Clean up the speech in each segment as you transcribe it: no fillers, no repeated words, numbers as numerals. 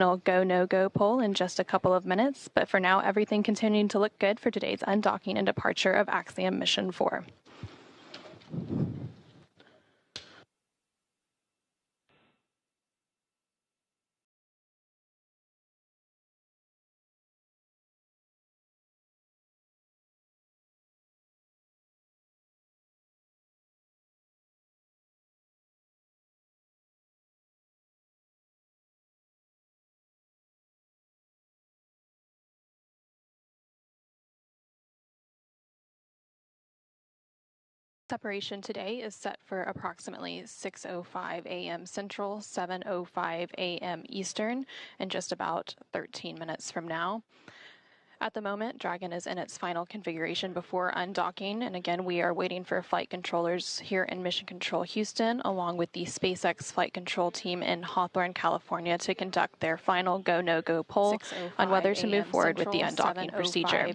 Go, no go poll in just a couple of minutes, but for now, everything continuing to look good for today's undocking and departure of Axiom Mission 4. Separation today is set for approximately 6:05 a.m. Central, 7:05 a.m. Eastern, in just about 13 minutes from now. At the moment, Dragon is in its final configuration before undocking, and again, we are waiting for flight controllers here in Mission Control Houston, along with the SpaceX flight control team in Hawthorne, California, to conduct their final go, no go poll on whether to move forward with the undocking procedure.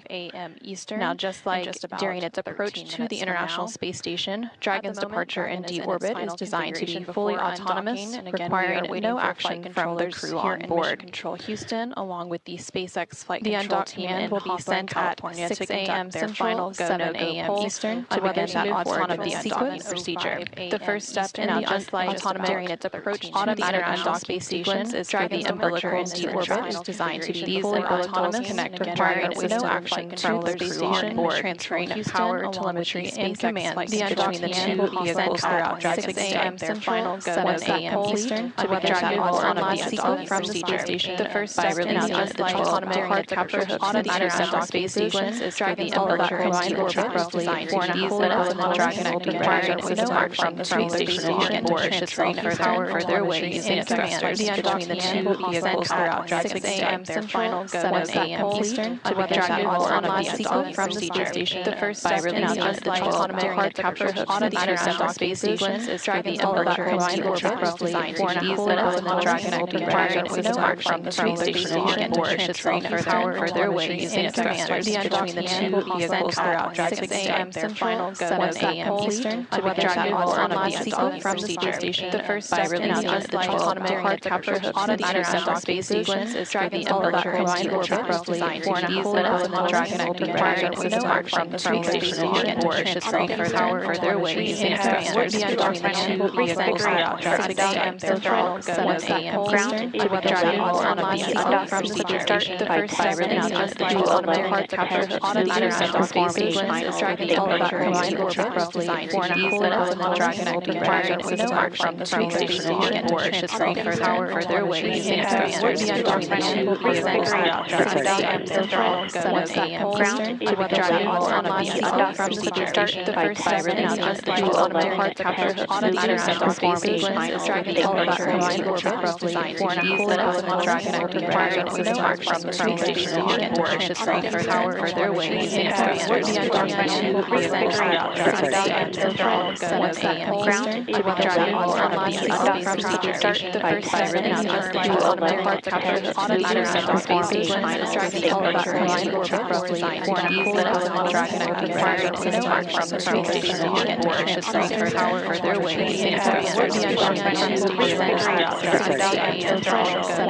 Eastern. Now, just like during its approach to the International Space Station, Dragon's departure in deorbit is designed to be fully autonomous, and again, requiring no action from the crew on board. Control Houston, along with the SpaceX flight control team will be sent at 6 a.m. their final go, no go Eastern to whether to move forward with the undocking procedure. The first step in the autonomous during its approach to the International Space Station is for the umbilicals deorbit is designed to be fully autonomous, requiring no action from the space station, transferring power, telemetry, and commands between the two vehicles throughout 6 a.m. their final go, 7 a.m. Eastern to whether to move forward with the undocking from the space station. The first step in the autonomous hard capture the International Space Station is for the umbilical deorbit is designed to be fully autonomous, requiring no action from the space station on board, transferring power, telemetry, and commands between the two vehicles throughout 6 a.m. their final go, 7 a.m. Eastern to whether to move forward with the undocking from the space station. The first step in the autonomous hard capture the International Space Station is for the umbilical deorbit is designed to be fully autonomous, requiring no action from the space station on board, transferring power, telemetry, and thrusters between the two vehicles throughout 6 a.m. their final go, 7 a.m. Eastern to whether to move forward with the undocking from the space station. The first step in the autonomous hard capture the International Space Station is for the umbilical deorbit is designed to be fully autonomous, requiring no action from the space station on board, transferring power, telemetry, and thrusters between the two vehicles throughout 6 a.m. their final go, 7 a.m. Eastern to whether to move forward with the undocking from the space station. The first step in the autonomous hard capture the International Space Station is for the umbilical deorbit is designed to be fully autonomous, requiring no action from the space station on board, transferring power, telemetry, and thrusters between the two vehicles throughout 6 a.m. their final go, 7 a.m. Eastern to whether to move forward with the undocking from the space station. The first step in the autonomous hard capture the International Space Station is for the umbilical deorbit is designed to be fully autonomous, requiring no action from the space station on board, transferring power, telemetry, and thrusters between the two vehicles throughout 6 a.m. their final go, 7 a.m. Eastern to whether to move forward with the undocking from the space station. The first step in the autonomous hard capture the International Space Station is for the umbilical deorbit is designed to be fully autonomous, requiring no action from the space station on board, transferring power, telemetry, and thrusters between the two vehicles throughout 6 a.m. their final go, 7 a.m.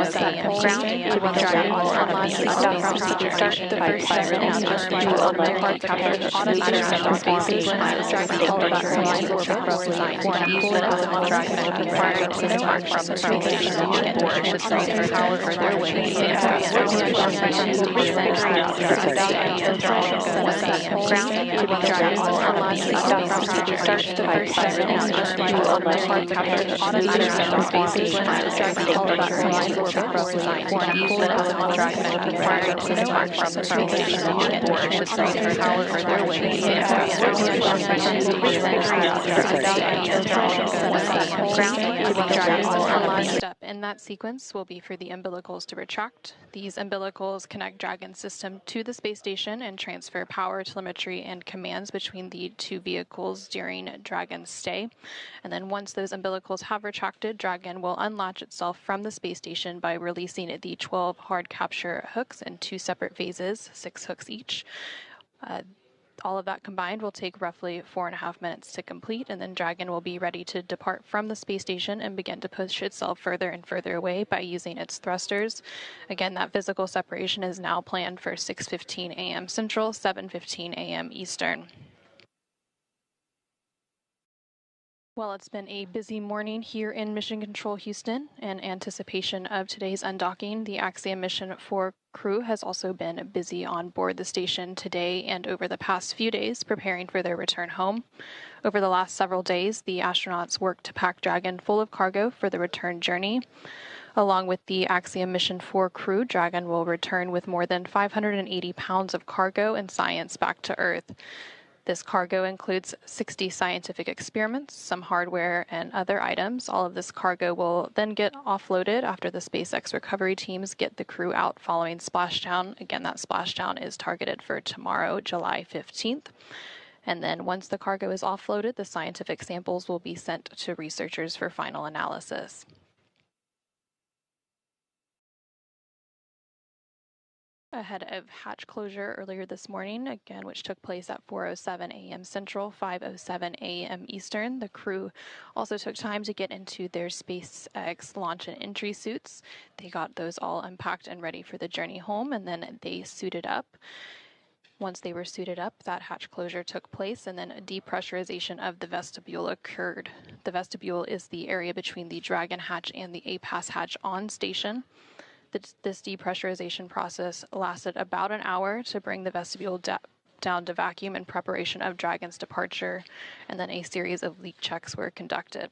Eastern to whether to move forward with the undocking from the space station. The first step in the autonomous hard capture the International Space Station is for the umbilical deorbit is designed to be fully autonomous, requiring no action from the space station on board, transferring power, telemetry, and thrusters between the two vehicles throughout 6 a.m. their final go, 7 a.m. Eastern to whether to move forward with the undocking from the space station. The first step in the autonomous hard capture the International Space Station is for the umbilical deorbit is designed to be fully autonomous, requiring no action from the space station on board, transferring power, telemetry, and thrusters between the two vehicles throughout 6 a.m. their final go, 7 a.m. Eastern to whether to move forward with the step in that sequence will be for the umbilicals to retract. These umbilicals connect Dragon's system to the space station and transfer power, telemetry, and commands between the two vehicles during Dragon's stay. And then once those umbilicals have retracted, Dragon will unlatch itself from the space station by releasing the 12 hard capture hooks in two separate phases, 6 hooks each. All of that combined will take roughly 4.5 minutes to complete, and then Dragon will be ready to depart from the space station and begin to push itself further and further away by using its thrusters. Again, that physical separation is now planned for 6:15 a.m. Central, 7:15 a.m. Eastern. Well, it's been a busy morning here in Mission Control Houston. In anticipation of today's undocking, the Axiom Mission 4 crew has also been busy on board the station today and over the past few days preparing for their return home. Over the last several days, the astronauts worked to pack Dragon full of cargo for the return journey. Along with the Axiom Mission 4 crew, Dragon will return with more than 580 pounds of cargo and science back to Earth. This cargo includes 60 scientific experiments, some hardware, and other items. All of this cargo will then get offloaded after the SpaceX recovery teams get the crew out following splashdown. Again, that splashdown is targeted for tomorrow, July 15th. And then once the cargo is offloaded, the scientific samples will be sent to researchers for final analysis. Ahead of hatch closure earlier this morning, again, which took place at 4:07 a.m. Central, 5:07 a.m. Eastern. The crew also took time to get into their SpaceX launch and entry suits. They got those all unpacked and ready for the journey home, and then they suited up. Once they were suited up, that hatch closure took place, and then a depressurization of the vestibule occurred. The vestibule is the area between the Dragon hatch and the APAS hatch on station. This depressurization process lasted about an hour to bring the vestibule down to vacuum in preparation of Dragon's departure, and then a series of leak checks were conducted.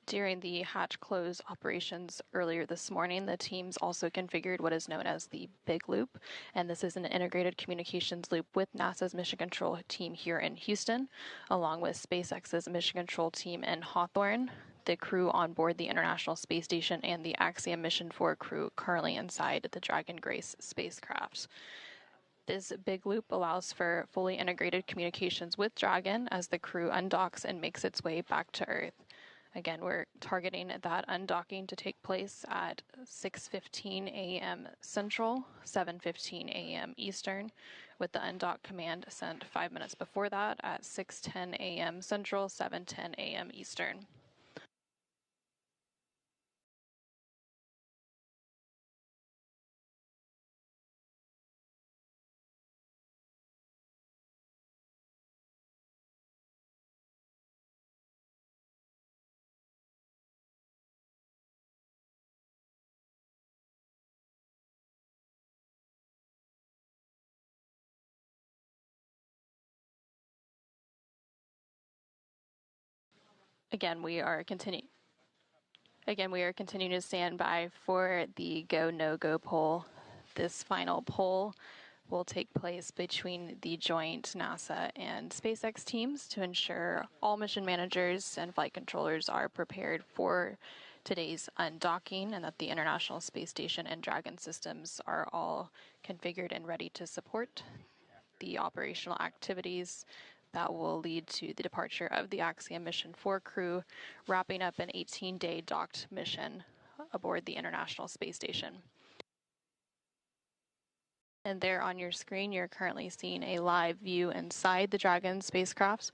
During the hatch close operations earlier this morning, the teams also configured what is known as the Big Loop, and this is an integrated communications loop with NASA's Mission Control team here in Houston, along with SpaceX's Mission Control team in Hawthorne, the crew on board the International Space Station, and the Axiom Mission 4 crew currently inside the Dragon Grace spacecraft. This big loop allows for fully integrated communications with Dragon as the crew undocks and makes its way back to Earth. Again, we're targeting that undocking to take place at 6:15 a.m. Central, 7:15 a.m. Eastern, with the undock command sent 5 minutes before that at 6:10 a.m. Central, 7:10 a.m. Eastern. Again, we are continuing to stand by for the go, no-go poll. This final poll will take place between the joint NASA and SpaceX teams to ensure all mission managers and flight controllers are prepared for today's undocking and that the International Space Station and Dragon systems are all configured and ready to support the operational activities that will lead to the departure of the Axiom Mission 4 crew, wrapping up an 18-day docked mission aboard the International Space Station. And there on your screen, you're currently seeing a live view inside the Dragon spacecraft.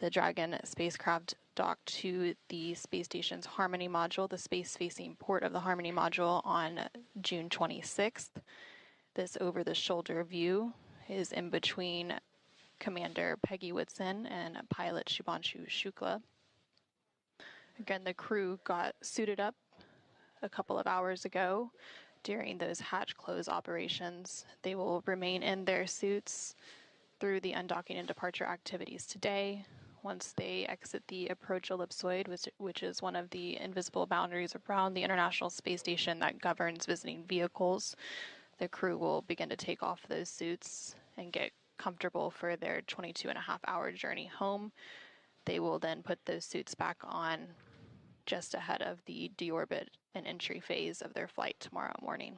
The Dragon spacecraft docked to the space station's Harmony module, the space-facing port of the Harmony module, on June 26th. This over-the-shoulder view is in between Commander Peggy Whitson and pilot Shubhanshu Shukla. Again, the crew got suited up a couple of hours ago during those hatch close operations. They will remain in their suits through the undocking and departure activities today. Once they exit the approach ellipsoid, which is one of the invisible boundaries around the International Space Station that governs visiting vehicles, the crew will begin to take off those suits and get comfortable for their 22.5-hour journey home. They will then put those suits back on just ahead of the deorbit and entry phase of their flight tomorrow morning.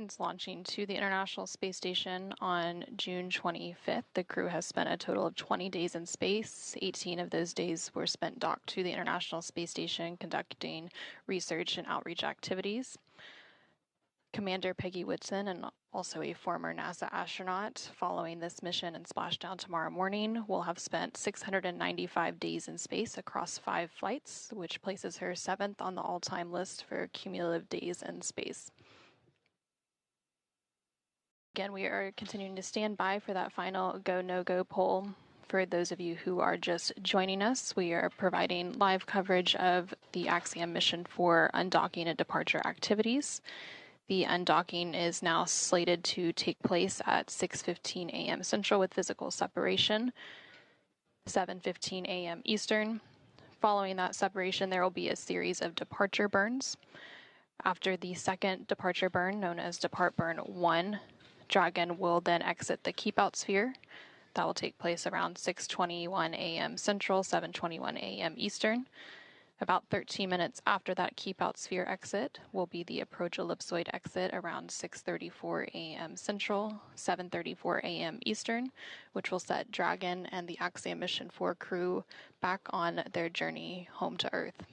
Since launching to the International Space Station on June 25th, the crew has spent a total of 20 days in space. 18 of those days were spent docked to the International Space Station conducting research and outreach activities. Commander Peggy Whitson, and also a former NASA astronaut, following this mission and splashdown tomorrow morning, will have spent 695 days in space across 5 flights, which places her 7th on the all-time list for cumulative days in space. Again, we are continuing to stand by for that final go, no-go poll. For those of you who are just joining us, we are providing live coverage of the Axiom mission for undocking and departure activities. The undocking is now slated to take place at 6:15 a.m. Central with physical separation, 7:15 a.m. Eastern. Following that separation, there will be a series of departure burns. After the second departure burn, known as Depart Burn 1, Dragon will then exit the keep-out sphere. That will take place around 6:21 a.m. Central, 7:21 a.m. Eastern. About 13 minutes after that keep-out sphere exit will be the approach ellipsoid exit around 6:34 a.m. Central, 7:34 a.m. Eastern, which will set Dragon and the Axiom Mission 4 crew back on their journey home to Earth.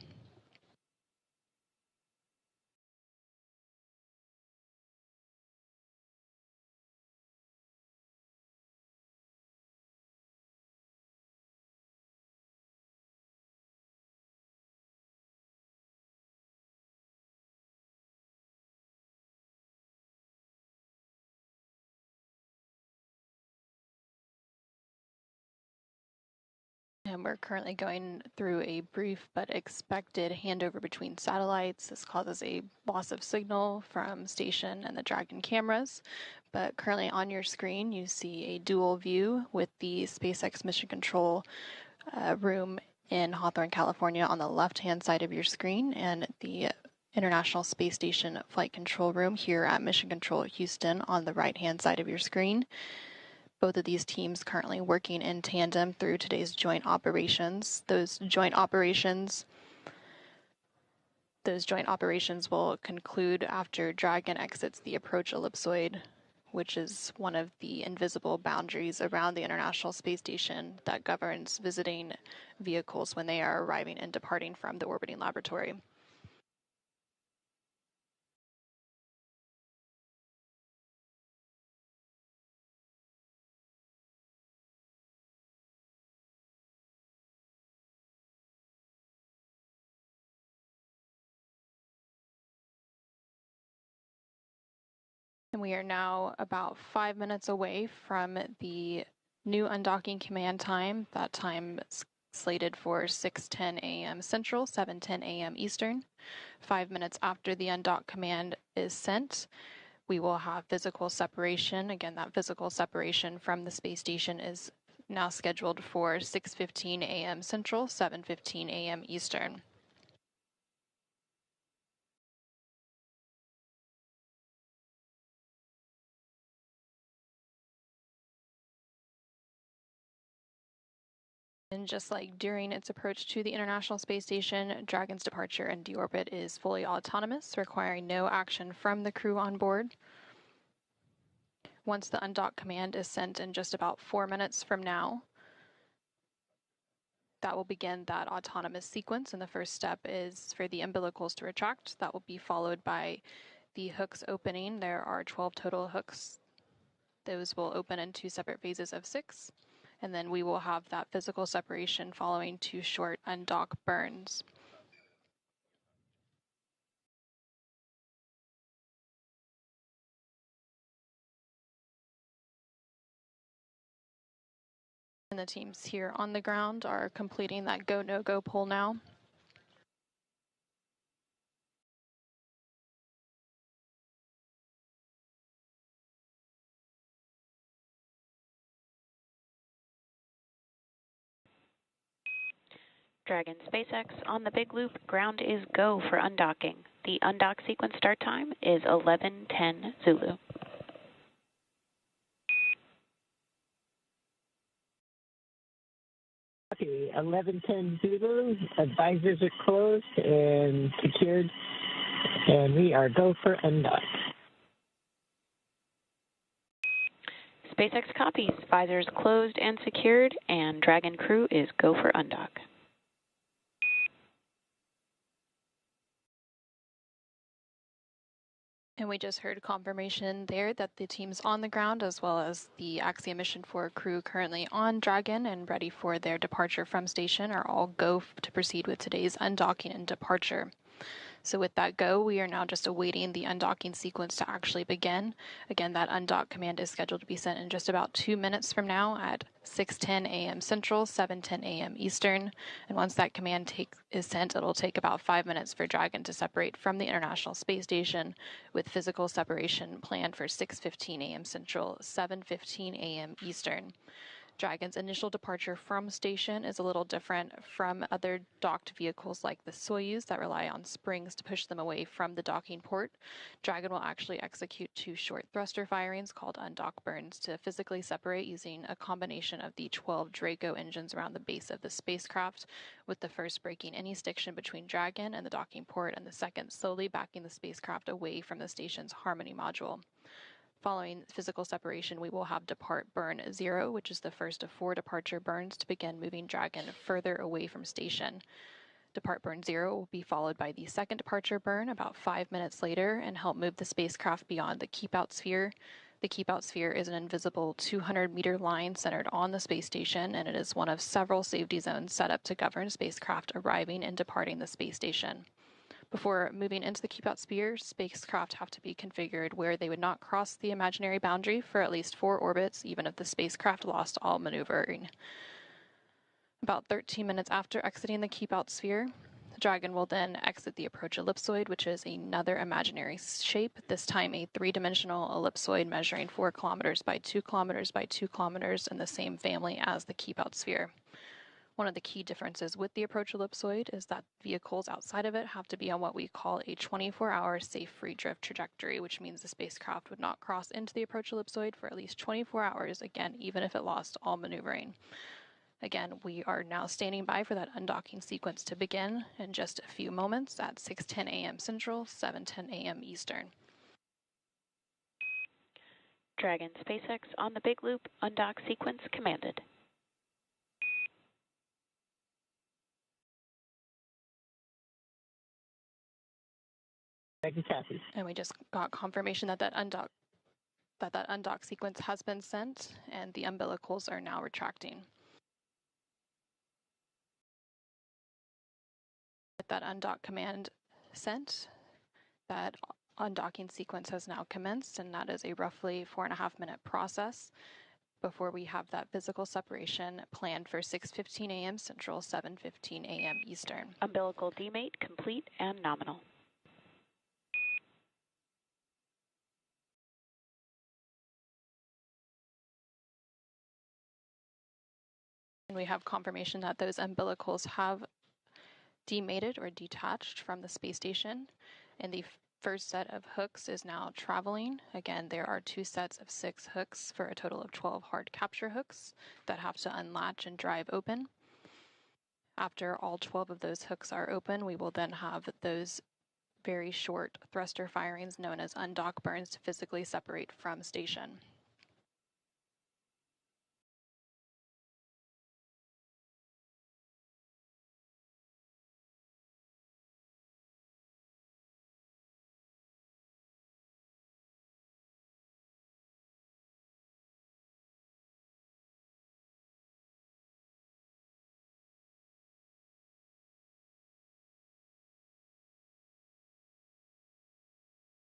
And we're currently going through a brief but expected handover between satellites. This causes a loss of signal from station and the Dragon cameras. But currently on your screen, you see a dual view with the SpaceX Mission Control room in Hawthorne, California on the left-hand side of your screen, and the International Space Station Flight Control Room here at Mission Control Houston on the right-hand side of your screen. Both of these teams currently working in tandem through today's joint operations. Those joint operations will conclude after Dragon exits the approach ellipsoid, which is one of the invisible boundaries around the International Space Station that governs visiting vehicles when they are arriving and departing from the orbiting laboratory. And we are now about 5 minutes away from the new undocking command time. That time is slated for 6:10 a.m. Central, 7:10 a.m. Eastern. 5 minutes after the undock command is sent, we will have physical separation. Again, that physical separation from the space station is now scheduled for 6:15 a.m. Central, 7:15 a.m. Eastern. And just like during its approach to the International Space Station, Dragon's departure and deorbit is fully autonomous, requiring no action from the crew on board. Once the undock command is sent in just about 4 minutes from now, that will begin that autonomous sequence, and the first step is for the umbilicals to retract. That will be followed by the hooks opening. There are 12 total hooks. Those will open in 2 separate phases of 6. And then we will have that physical separation following 2 short undock burns. And the teams here on the ground are completing that go, no-go poll now. Dragon SpaceX on the big loop, ground is go for undocking. The undock sequence start time is 11:10 Zulu. Okay, 11:10 Zulu. Advisors are closed and secured, and we are go for undock. SpaceX copies. Visors closed and secured, and Dragon crew is go for undock. And we just heard confirmation there that the teams on the ground, as well as the Axiom Mission 4 crew currently on Dragon and ready for their departure from station, are all go to proceed with today's undocking and departure. So with that go, we are now just awaiting the undocking sequence to actually begin. Again, that undock command is scheduled to be sent in just about 2 minutes from now at 6:10 a.m. Central, 7:10 a.m. Eastern. And once that command is sent, it'll take about 5 minutes for Dragon to separate from the International Space Station, with physical separation planned for 6:15 a.m. Central, 7:15 a.m. Eastern. Dragon's initial departure from station is a little different from other docked vehicles like the Soyuz that rely on springs to push them away from the docking port. Dragon will actually execute 2 short thruster firings called undock burns to physically separate using a combination of the 12 Draco engines around the base of the spacecraft, with the first breaking any stiction between Dragon and the docking port, and the second slowly backing the spacecraft away from the station's Harmony module. Following physical separation, we will have depart burn 0, which is the first of 4 departure burns to begin moving Dragon further away from station. Depart burn 0 will be followed by the second departure burn about 5 minutes later and help move the spacecraft beyond the keep-out sphere. The keep-out sphere is an invisible 200-meter line centered on the space station, and it is one of several safety zones set up to govern spacecraft arriving and departing the space station. Before moving into the keep-out sphere, spacecraft have to be configured where they would not cross the imaginary boundary for at least 4 orbits, even if the spacecraft lost all maneuvering. About 13 minutes after exiting the keep-out sphere, the Dragon will then exit the approach ellipsoid, which is another imaginary shape, this time a 3-dimensional ellipsoid measuring 4 kilometers by 2 kilometers by 2 kilometers in the same family as the keep-out sphere. One of the key differences with the approach ellipsoid is that vehicles outside of it have to be on what we call a 24-hour safe free drift trajectory, which means the spacecraft would not cross into the approach ellipsoid for at least 24 hours, again, even if it lost all maneuvering. Again, we are now standing by for that undocking sequence to begin in just a few moments at 6:10 a.m. Central, 7:10 a.m. Eastern. Dragon SpaceX on the big loop, undock sequence commanded. And we just got confirmation that that undock sequence has been sent, and the umbilicals are now retracting. With that undock command sent, that undocking sequence has now commenced, and that is a roughly 4.5-minute process before we have that physical separation planned for 6:15 a.m. Central, 7:15 a.m. Eastern. Umbilical demate complete and nominal. And we have confirmation that those umbilicals have demated or detached from the space station, and the first set of hooks is now traveling. Again, there are 2 sets of 6 hooks for a total of 12 hard capture hooks that have to unlatch and drive open. After all 12 of those hooks are open, we will then have those very short thruster firings known as undock burns to physically separate from station.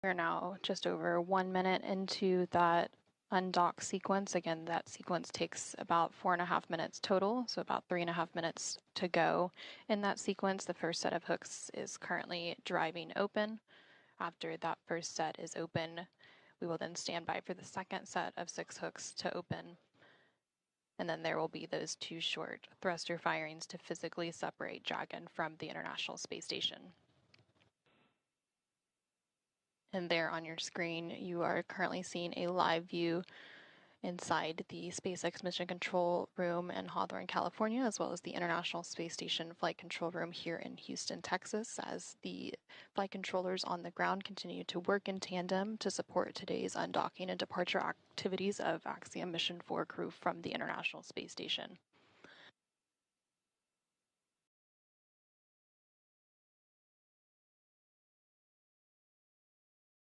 We're now just over 1 minute into that undock sequence. Again, that sequence takes about 4.5 minutes total, so about 3.5 minutes to go. In that sequence, the first set of hooks is currently driving open. After that first set is open, we will then stand by for the second set of 6 hooks to open. And then there will be those 2 short thruster firings to physically separate Dragon from the International Space Station. And there on your screen, you are currently seeing a live view inside the SpaceX Mission Control Room in Hawthorne, California, as well as the International Space Station Flight Control Room here in Houston, Texas, as the flight controllers on the ground continue to work in tandem to support today's undocking and departure activities of Axiom Mission 4 crew from the International Space Station.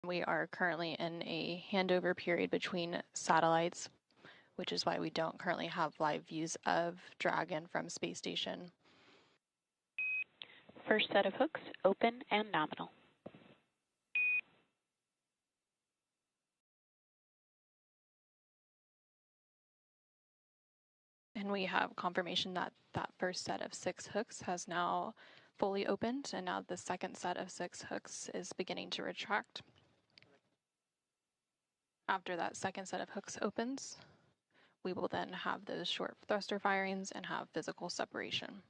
We are currently in a handover period between satellites, which is why we don't currently have live views of Dragon from space station. First set of hooks, open and nominal. And we have confirmation that that first set of 6 hooks has now fully opened, and now the second set of 6 hooks is beginning to retract. After that second set of hooks opens, we will then have those short thruster firings and have physical separation.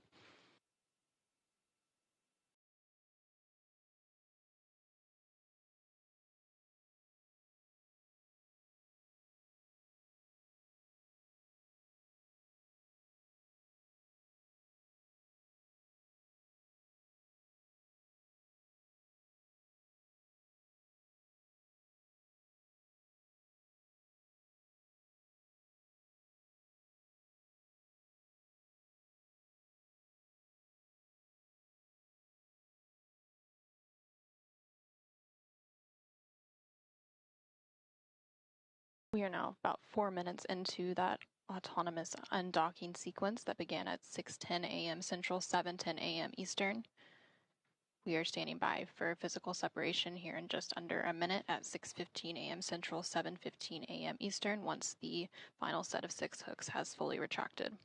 We are now about 4 minutes into that autonomous undocking sequence that began at 6:10 a.m. Central, 7:10 a.m. Eastern. We are standing by for physical separation here in just under a minute at 6:15 a.m. Central, 7:15 a.m. Eastern, once the final set of 6 hooks has fully retracted.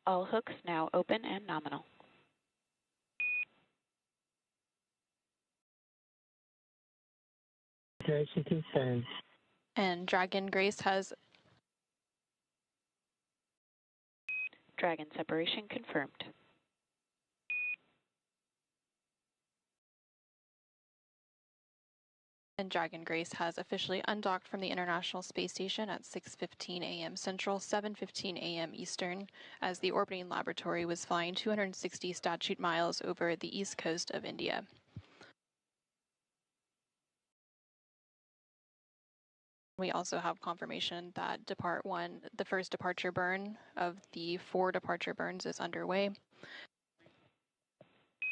All hooks now open and nominal. Duration confirmed. And Dragon Grace has Dragon separation confirmed. officially undocked from the International Space Station at 6:15 a.m. Central, 7:15 a.m. Eastern, as the orbiting laboratory was flying 260 statute miles over the east coast of India. We also have confirmation that the first departure burn of the 4 departure burns is underway.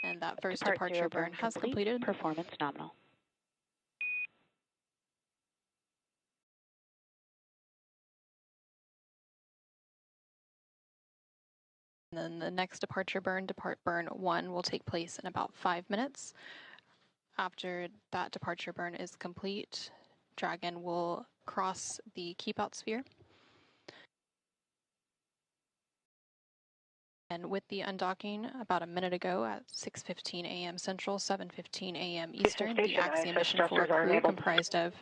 And that first departure burn has completed. Performance nominal. And then the next departure burn, depart burn 1, will take place in about 5 minutes. After that departure burn is complete, Dragon will cross the keep out sphere. And with the undocking about a minute ago at 6:15 a.m. Central, 7:15 a.m. Eastern, the Axiom Mission 4 crew comprised of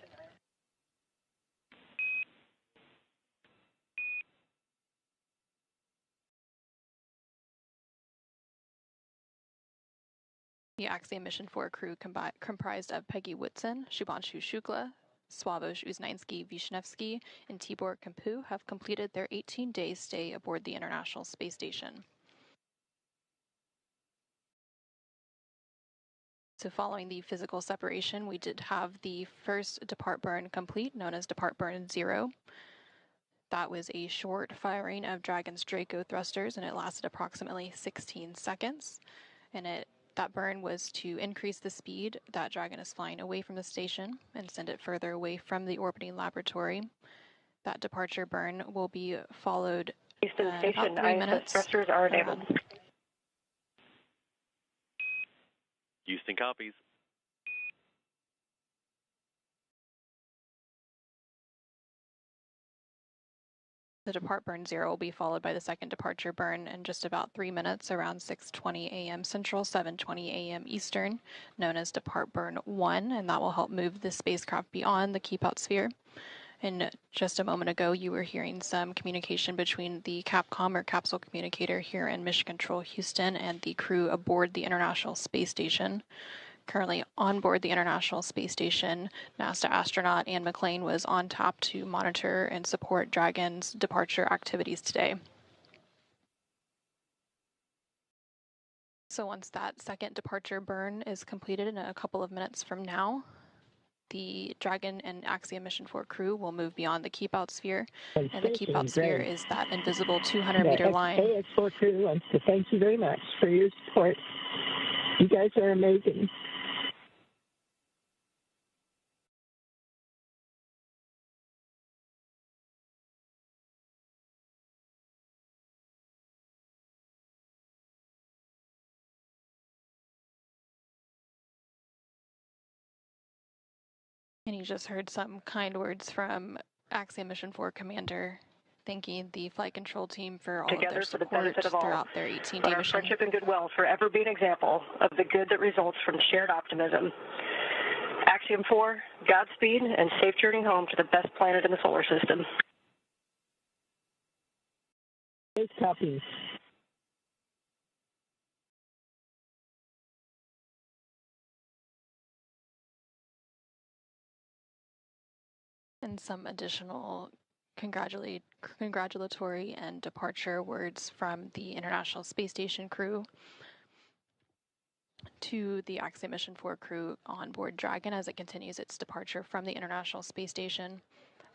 comprised of Peggy Whitson, Shubhanshu Shukla, Sławomir Uznański-Wisniewski, and Tibor Kampu have completed their 18-day stay aboard the International Space Station. So following the physical separation, we did have the first depart burn complete, known as depart burn 0. That was a short firing of Dragon's Draco thrusters, and it lasted approximately 16 seconds. And that burn was to increase the speed that Dragon is flying away from the station and send it further away from the orbiting laboratory. That departure burn will be followed Houston in Station, about 3 ISS minutes. thrusters are enabled. Houston copies. The depart burn 0 will be followed by the second departure burn in just about 3 minutes around 6:20 a.m. Central, 7:20 a.m. Eastern, known as depart burn 1, and that will help move the spacecraft beyond the keep out sphere. And just a moment ago, you were hearing some communication between the CAPCOM or capsule communicator here in Mission Control Houston and the crew aboard the International Space Station. Currently on board the International Space Station, NASA astronaut Anne McClain was on tap to monitor and support Dragon's departure activities today. So once that second departure burn is completed in a couple of minutes from now, the Dragon and Axiom Mission 4 crew will move beyond the keep out sphere, and the keep out sphere is that invisible 200-meter line. AX4 crew wants to thank you very much for your support. You guys are amazing. And you just heard some kind words from Axiom Mission 4 Commander, thanking the flight control team for all of their support throughout their 18-day Let our mission. friendship and goodwill forever be an example of the good that results from shared optimism. Axiom 4, Godspeed, and safe journey home to the best planet in the solar system. Space copies. And some additional congratulatory and departure words from the International Space Station crew to the Axiom Mission 4 crew on board Dragon as it continues its departure from the International Space Station.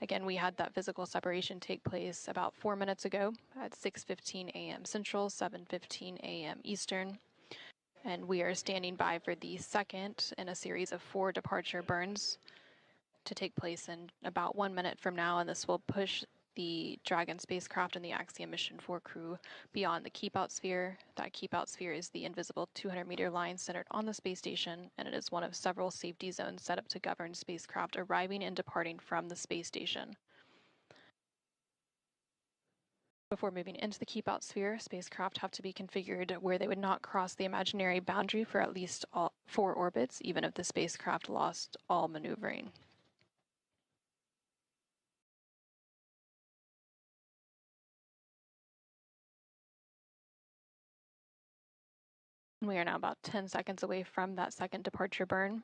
Again, we had that physical separation take place about 4 minutes ago at 6:15 a.m. Central, 7:15 a.m. Eastern. And we are standing by for the second in a series of 4 departure burns to take place in about 1 minute from now, and this will push the Dragon spacecraft and the Axiom Mission 4 crew beyond the keep out sphere. That keep out sphere is the invisible 200-meter line centered on the space station, and it is one of several safety zones set up to govern spacecraft arriving and departing from the space station. Before moving into the keep out sphere, spacecraft have to be configured where they would not cross the imaginary boundary for at least 4 orbits, even if the spacecraft lost all maneuvering. We are now about 10 seconds away from that second departure burn.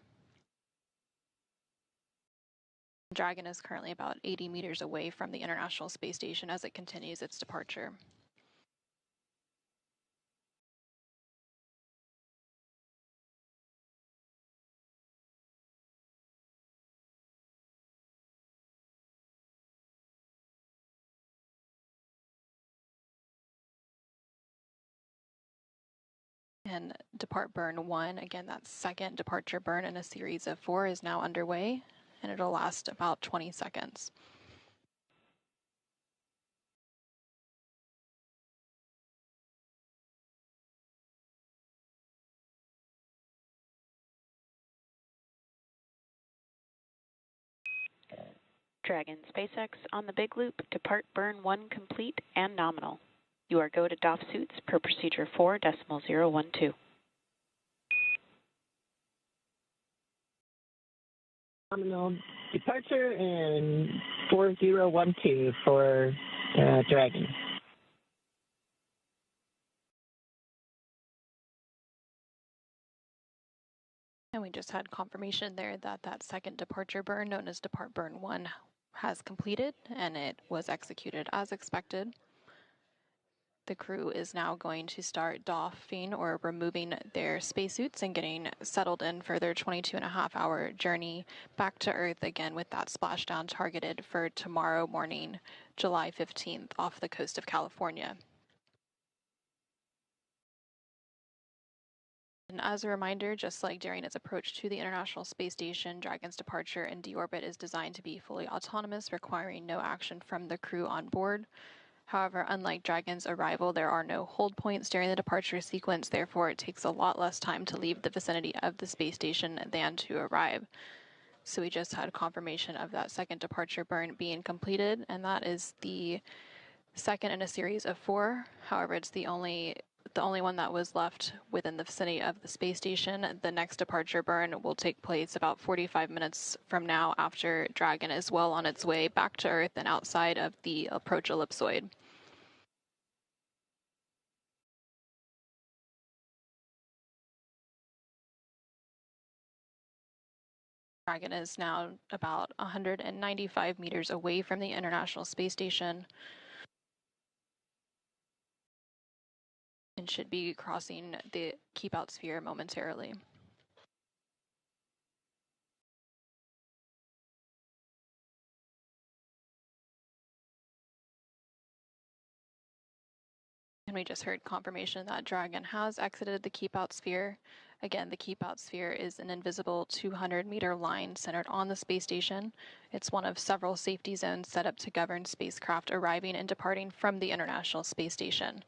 Dragon is currently about 80 meters away from the International Space Station as it continues its departure. And depart burn 1, again, that second departure burn in a series of 4 is now underway, and it'll last about 20 seconds. Dragon SpaceX on the big loop, depart burn 1 complete and nominal. You are go to DOF suits per procedure 4.012. Nominal departure and 4012 for Dragon. And we just had confirmation there that that second departure burn, known as depart burn 1, has completed, and it was executed as expected. The crew is now going to start doffing or removing their spacesuits and getting settled in for their 22.5-hour journey back to Earth, again with that splashdown targeted for tomorrow morning, July 15th, off the coast of California. And as a reminder, just like during its approach to the International Space Station, Dragon's departure and deorbit is designed to be fully autonomous, requiring no action from the crew on board. However, unlike Dragon's arrival, there are no hold points during the departure sequence, therefore it takes a lot less time to leave the vicinity of the space station than to arrive. So we just had confirmation of that second departure burn being completed, and that is the second in a series of 4. However, it's the only one that was left within the vicinity of the space station. The next departure burn will take place about 45 minutes from now after Dragon is well on its way back to Earth and outside of the approach ellipsoid. Dragon is now about 195 meters away from the International Space Station and should be crossing the keep out sphere momentarily. And we just heard confirmation that Dragon has exited the keep out sphere. Again, the keep out sphere is an invisible 200-meter line centered on the space station. It's one of several safety zones set up to govern spacecraft arriving and departing from the International Space Station.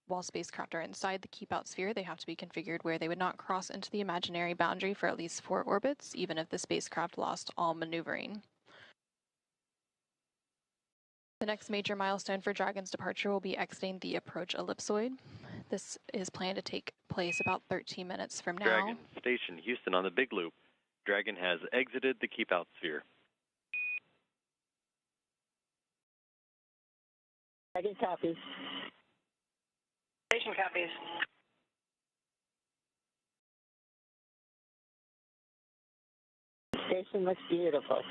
While spacecraft are inside the keep out sphere, they have to be configured where they would not cross into the imaginary boundary for at least 4 orbits, even if the spacecraft lost all maneuvering. The next major milestone for Dragon's departure will be exiting the approach ellipsoid. This is planned to take place about 13 minutes from now. Dragon, Station Houston on the Big Loop. Dragon has exited the keep out sphere. Dragon copies. Station copies. Station looks beautiful.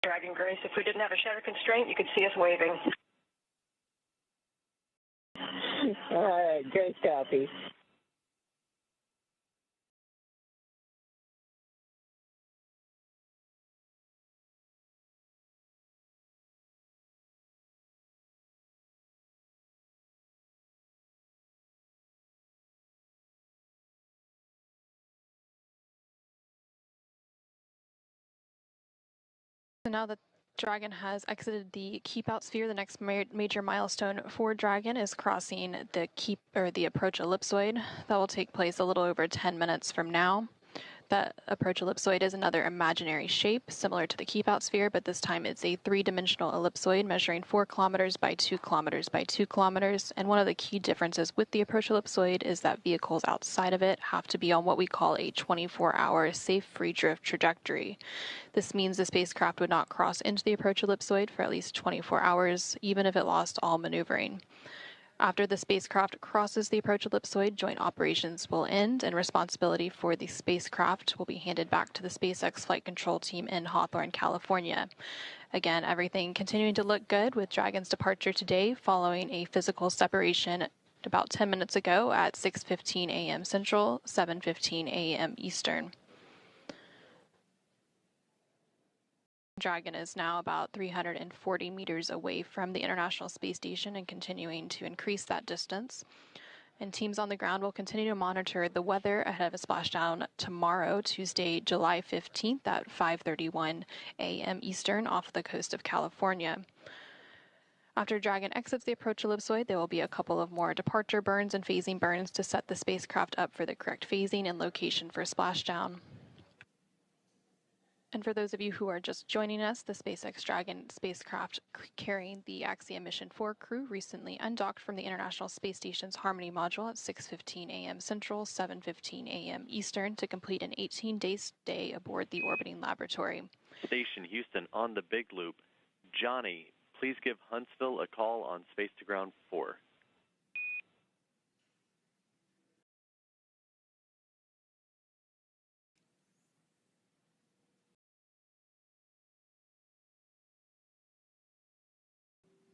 Dragon Grace, if we didn't have a shutter constraint, you could see us waving. All right, Grace copies. So now that Dragon has exited the keep out sphere, the next major milestone for Dragon is crossing the approach ellipsoid. That will take place a little over 10 minutes from now. That approach ellipsoid is another imaginary shape similar to the keep out sphere, but this time it's a 3-dimensional ellipsoid measuring 4 kilometers by 2 kilometers by 2 kilometers. And one of the key differences with the approach ellipsoid is that vehicles outside of it have to be on what we call a 24-hour safe free drift trajectory. This means the spacecraft would not cross into the approach ellipsoid for at least 24 hours, even if it lost all maneuvering. After the spacecraft crosses the approach ellipsoid, joint operations will end and responsibility for the spacecraft will be handed back to the SpaceX flight control team in Hawthorne, California. Again, everything continuing to look good with Dragon's departure today following a physical separation about 10 minutes ago at 6:15 a.m. Central, 7:15 a.m. Eastern. Dragon is now about 340 meters away from the International Space Station and continuing to increase that distance. And teams on the ground will continue to monitor the weather ahead of a splashdown tomorrow, Tuesday, July 15th at 5:31 a.m. Eastern off the coast of California. After Dragon exits the approach ellipsoid, there will be a couple of more departure burns and phasing burns to set the spacecraft up for the correct phasing and location for splashdown. And for those of you who are just joining us, the SpaceX Dragon spacecraft carrying the Axiom Mission 4 crew recently undocked from the International Space Station's Harmony module at 6:15 a.m. Central, 7:15 a.m. Eastern to complete an 18-day stay aboard the orbiting laboratory. Station Houston on the Big Loop. Johnny, please give Huntsville a call on Space to Ground 4.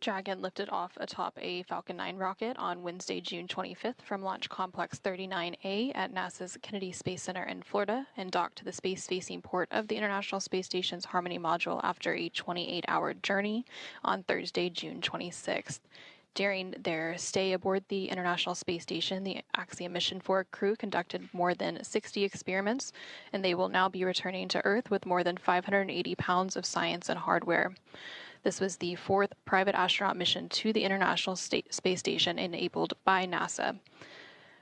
Dragon lifted off atop a Falcon 9 rocket on Wednesday, June 25th from Launch Complex 39A at NASA's Kennedy Space Center in Florida and docked to the space-facing port of the International Space Station's Harmony module after a 28-hour journey on Thursday, June 26th. During their stay aboard the International Space Station, the Axiom Mission 4 crew conducted more than 60 experiments, and they will now be returning to Earth with more than 580 pounds of science and hardware. This was the fourth private astronaut mission to the International Space Station enabled by NASA.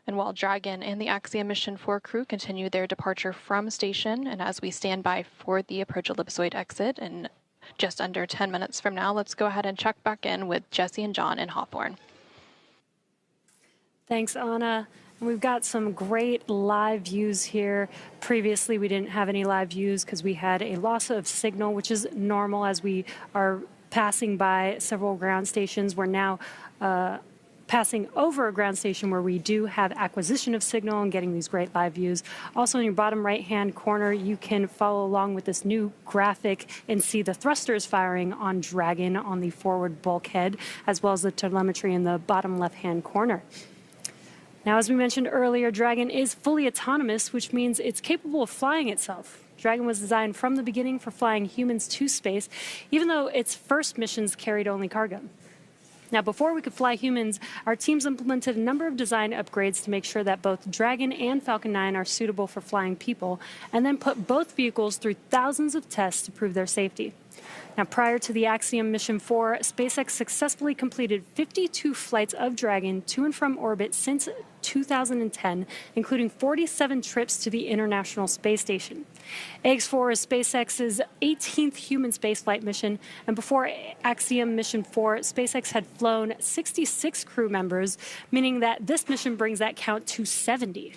And while Dragon and the Axiom Mission 4 crew continue their departure from station, and as we stand by for the approach ellipsoid exit in just under 10 minutes from now, let's go ahead and check back in with Jesse and John in Hawthorne. Thanks, Anna. And we've got some great live views here. Previously, we didn't have any live views because we had a loss of signal, which is normal as we are passing by several ground stations. We're now passing over a ground station where we do have acquisition of signal and getting these great live views. Also, in your bottom right-hand corner, you can follow along with this new graphic and see the thrusters firing on Dragon on the forward bulkhead, as well as the telemetry in the bottom left-hand corner. Now, as we mentioned earlier, Dragon is fully autonomous, which means it's capable of flying itself. Dragon was designed from the beginning for flying humans to space, even though its first missions carried only cargo. Now, before we could fly humans, our teams implemented a number of design upgrades to make sure that both Dragon and Falcon 9 are suitable for flying people, and then put both vehicles through thousands of tests to prove their safety. Now, prior to the Axiom Mission 4, SpaceX successfully completed 52 flights of Dragon to and from orbit since 2010, including 47 trips to the International Space Station. AX-4 is SpaceX's 18th human spaceflight mission, and before Axiom Mission 4, SpaceX had flown 66 crew members, meaning that this mission brings that count to 70.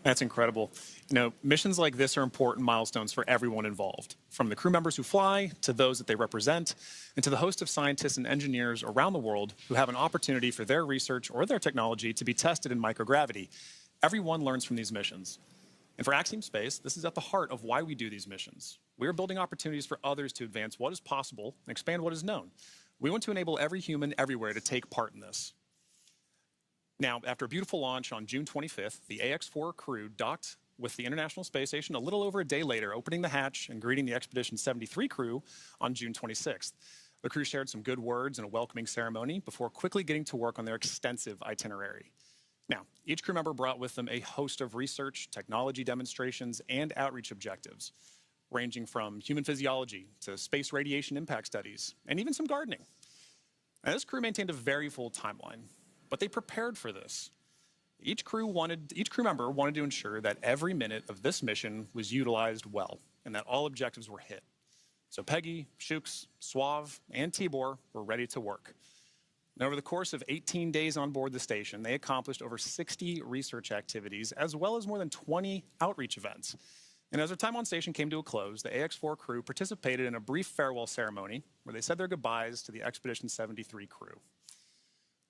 That's incredible. You know, missions like this are important milestones for everyone involved, from the crew members who fly to those that they represent, and to the host of scientists and engineers around the world who have an opportunity for their research or their technology to be tested in microgravity. Everyone learns from these missions. And for Axiom Space, this is at the heart of why we do these missions. We are building opportunities for others to advance what is possible and expand what is known. We want to enable every human everywhere to take part in this. Now, after a beautiful launch on June 25th, the AX-4 crew docked with the International Space Station a little over a day later, opening the hatch and greeting the Expedition 73 crew on June 26th. The crew shared some good words and a welcoming ceremony before quickly getting to work on their extensive itinerary. Now, each crew member brought with them a host of research, technology demonstrations, and outreach objectives, ranging from human physiology to space radiation impact studies, and even some gardening. Now, this crew maintained a very full timeline, but they prepared for this. Each crew member wanted to ensure that every minute of this mission was utilized well and that all objectives were hit. So Peggy, Shooks, Suave, and Tibor were ready to work. And over the course of 18 days on board the station, they accomplished over 60 research activities as well as more than 20 outreach events. And as their time on station came to a close, the AX-4 crew participated in a brief farewell ceremony where they said their goodbyes to the Expedition 73 crew.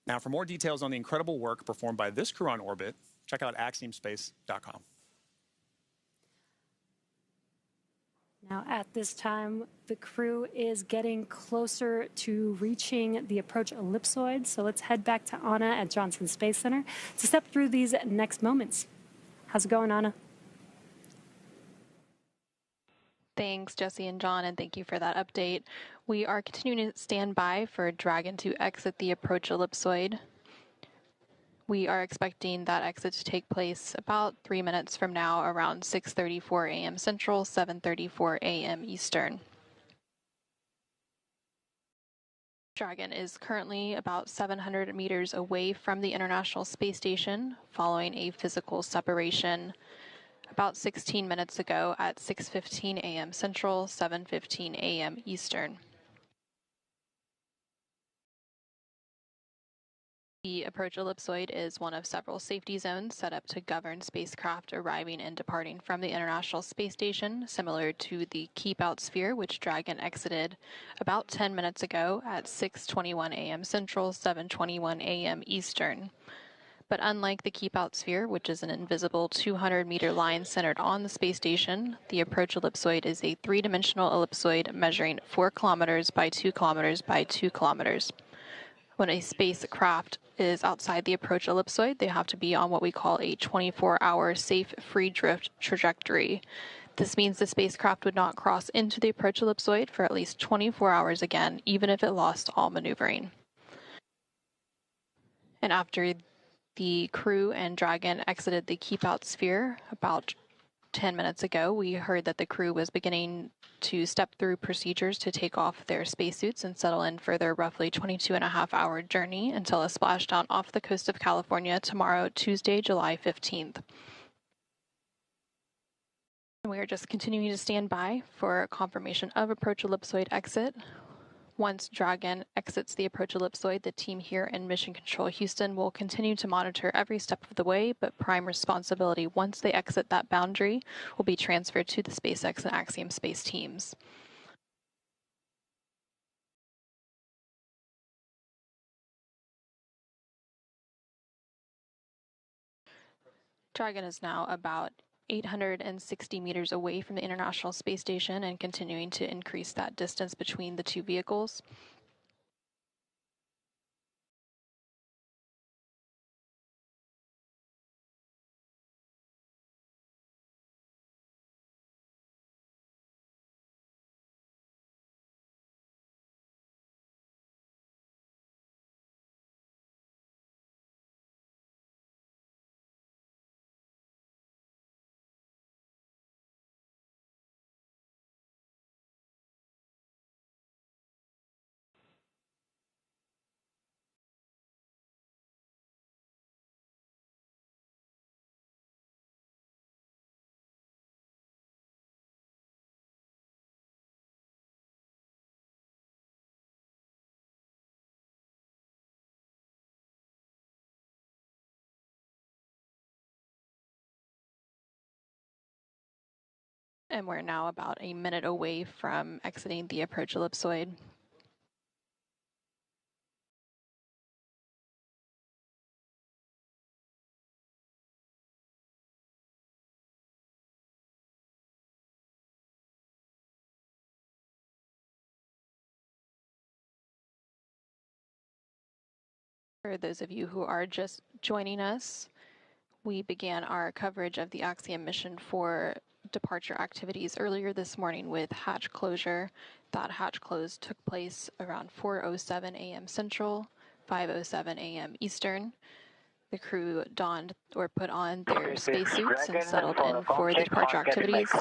Now, for more details on the incredible work performed by this crew on orbit, check out axiomspace.com. Now, at this time, the crew is getting closer to reaching the approach ellipsoid, so let's head back to Anna at Johnson Space Center to step through these next moments. How's it going, Anna? Thanks, Jesse and John, and thank you for that update. We are continuing to stand by for Dragon to exit the approach ellipsoid. We are expecting that exit to take place about 3 minutes from now, around 6:34 a.m. Central, 7:34 a.m. Eastern. Dragon is currently about 700 meters away from the International Space Station, following a physical separation about 16 minutes ago at 6:15 a.m. Central, 7:15 a.m. Eastern. The approach ellipsoid is one of several safety zones set up to govern spacecraft arriving and departing from the International Space Station, similar to the Keep Out sphere, which Dragon exited about 10 minutes ago at 6:21 a.m. Central, 7:21 a.m. Eastern. But unlike the Keep Out sphere, which is an invisible 200-meter line centered on the space station, the approach ellipsoid is a three-dimensional ellipsoid measuring 4 kilometers by 2 kilometers by 2 kilometers. When a spacecraft is outside the approach ellipsoid, they have to be on what we call a 24-hour safe free drift trajectory. This means the spacecraft would not cross into the approach ellipsoid for at least 24 hours again, even if it lost all maneuvering. And after the crew and Dragon exited the keep out sphere about 10 minutes ago, we heard that the crew was beginning to step through procedures to take off their spacesuits and settle in for their roughly 22-and-a-half-hour journey until a splashdown off the coast of California tomorrow, Tuesday, July 15th. We are just continuing to stand by for confirmation of approach ellipsoid exit. Once Dragon exits the approach ellipsoid, the team here in Mission Control Houston will continue to monitor every step of the way, but prime responsibility once they exit that boundary will be transferred to the SpaceX and Axiom space teams. Dragon is now about 860 meters away from the International Space Station and continuing to increase that distance between the two vehicles. And we're now about a minute away from exiting the approach ellipsoid. For those of you who are just joining us, we began our coverage of the Axiom mission for departure activities earlier this morning with hatch closure. That hatch close took place around 4:07 a.m. Central, 5:07 a.m. Eastern. The crew donned or put on their spacesuits and settled in for the departure activities.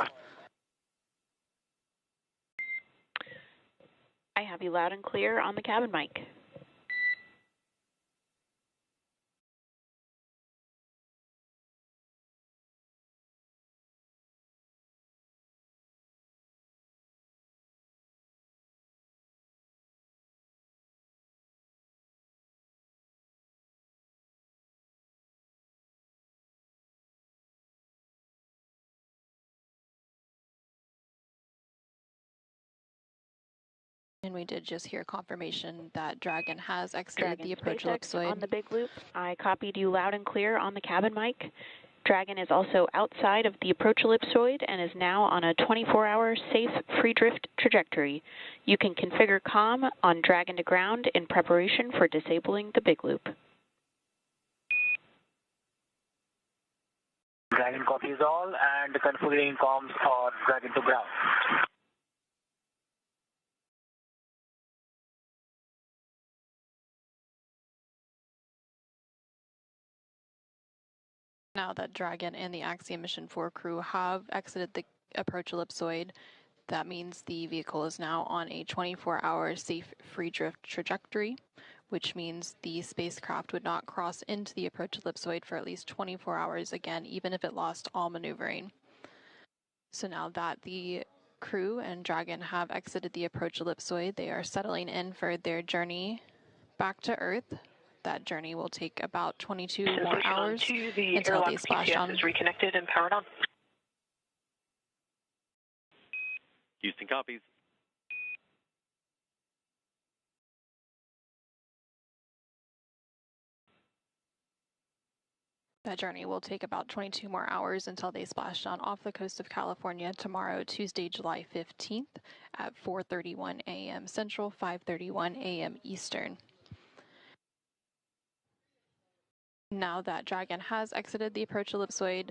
I have you loud and clear on the cabin mic. And we did just hear confirmation that Dragon has exited the approach SpaceX ellipsoid. On the big loop, I copied you loud and clear on the cabin mic. Dragon is also outside of the approach ellipsoid and is now on a 24-hour safe free drift trajectory. You can configure comm on Dragon to ground in preparation for disabling the big loop. Dragon copies all and configuring comms for Dragon to ground. Now that Dragon and the Axiom Mission 4 crew have exited the approach ellipsoid, that means the vehicle is now on a 24-hour safe free drift trajectory, which means the spacecraft would not cross into the approach ellipsoid for at least 24 hours again, even if it lost all maneuvering. So now that the crew and Dragon have exited the approach ellipsoid, they are settling in for their journey back to Earth. That journey will take about 22 more hours until they splash down. is reconnected and powered on. Houston copies. That journey will take about 22 more hours until they splash down off the coast of California tomorrow, Tuesday, July 15th at 4:31 a.m. Central, 5:31 a.m. Eastern. Now that Dragon has exited the approach ellipsoid,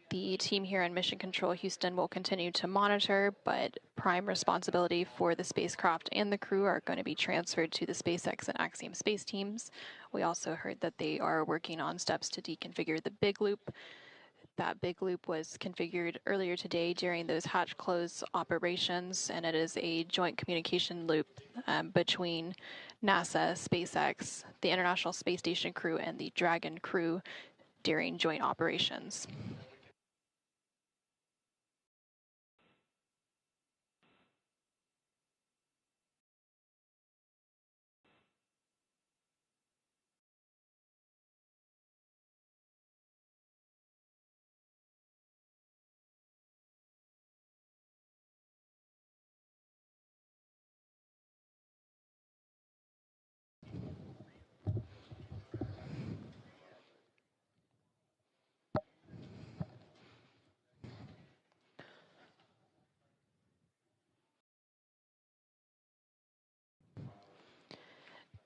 the team here in Mission Control Houston will continue to monitor, but prime responsibility for the spacecraft and the crew are going to be transferred to the SpaceX and Axiom space teams. We also heard that they are working on steps to deconfigure the big loop. That big loop was configured earlier today during those hatch close operations, and it is a joint communication loop between NASA, SpaceX, the International Space Station crew, and the Dragon crew during joint operations.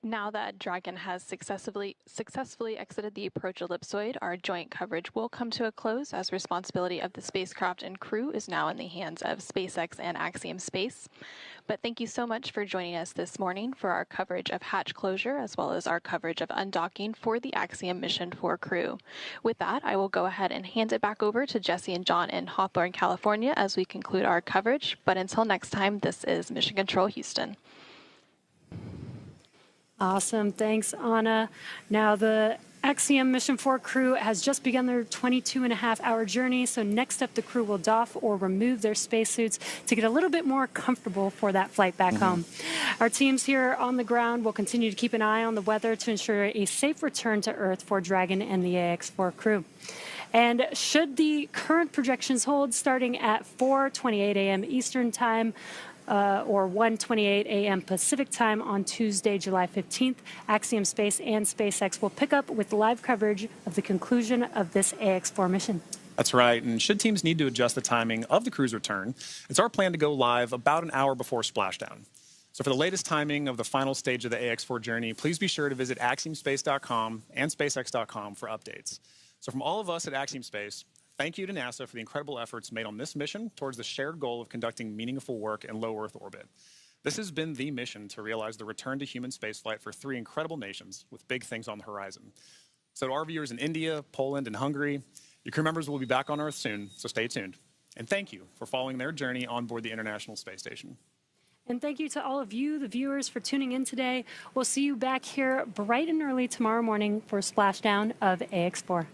Now that Dragon has successfully exited the approach ellipsoid, our joint coverage will come to a close as responsibility of the spacecraft and crew is now in the hands of SpaceX and Axiom Space. But thank you so much for joining us this morning for our coverage of hatch closure as well as our coverage of undocking for the Axiom Mission 4 crew. With that, I will go ahead and hand it back over to Jesse and John in Hawthorne, California as we conclude our coverage. But until next time, this is Mission Control Houston. Awesome. Thanks, Anna. Now, the Axiom Mission 4 crew has just begun their 22.5-hour journey. So next up, the crew will doff or remove their spacesuits to get a little bit more comfortable for that flight back home. Our teams here on the ground will continue to keep an eye on the weather to ensure a safe return to Earth for Dragon and the AX4 crew. And should the current projections hold, starting at 4:28 a.m. Eastern Time, or 1:28 a.m. Pacific Time on Tuesday, July 15th, Axiom Space and SpaceX will pick up with live coverage of the conclusion of this AX4 mission. That's right, and should teams need to adjust the timing of the crew's return, it's our plan to go live about an hour before splashdown. So for the latest timing of the final stage of the AX4 journey, please be sure to visit axiomspace.com and spacex.com for updates. So from all of us at Axiom Space, thank you to NASA for the incredible efforts made on this mission towards the shared goal of conducting meaningful work in low Earth orbit. This has been the mission to realize the return to human spaceflight for 3 incredible nations with big things on the horizon. So to our viewers in India, Poland, and Hungary, your crew members will be back on Earth soon, so stay tuned. And thank you for following their journey on board the International Space Station. And thank you to all of you, the viewers, for tuning in today. We'll see you back here bright and early tomorrow morning for splashdown of AX4.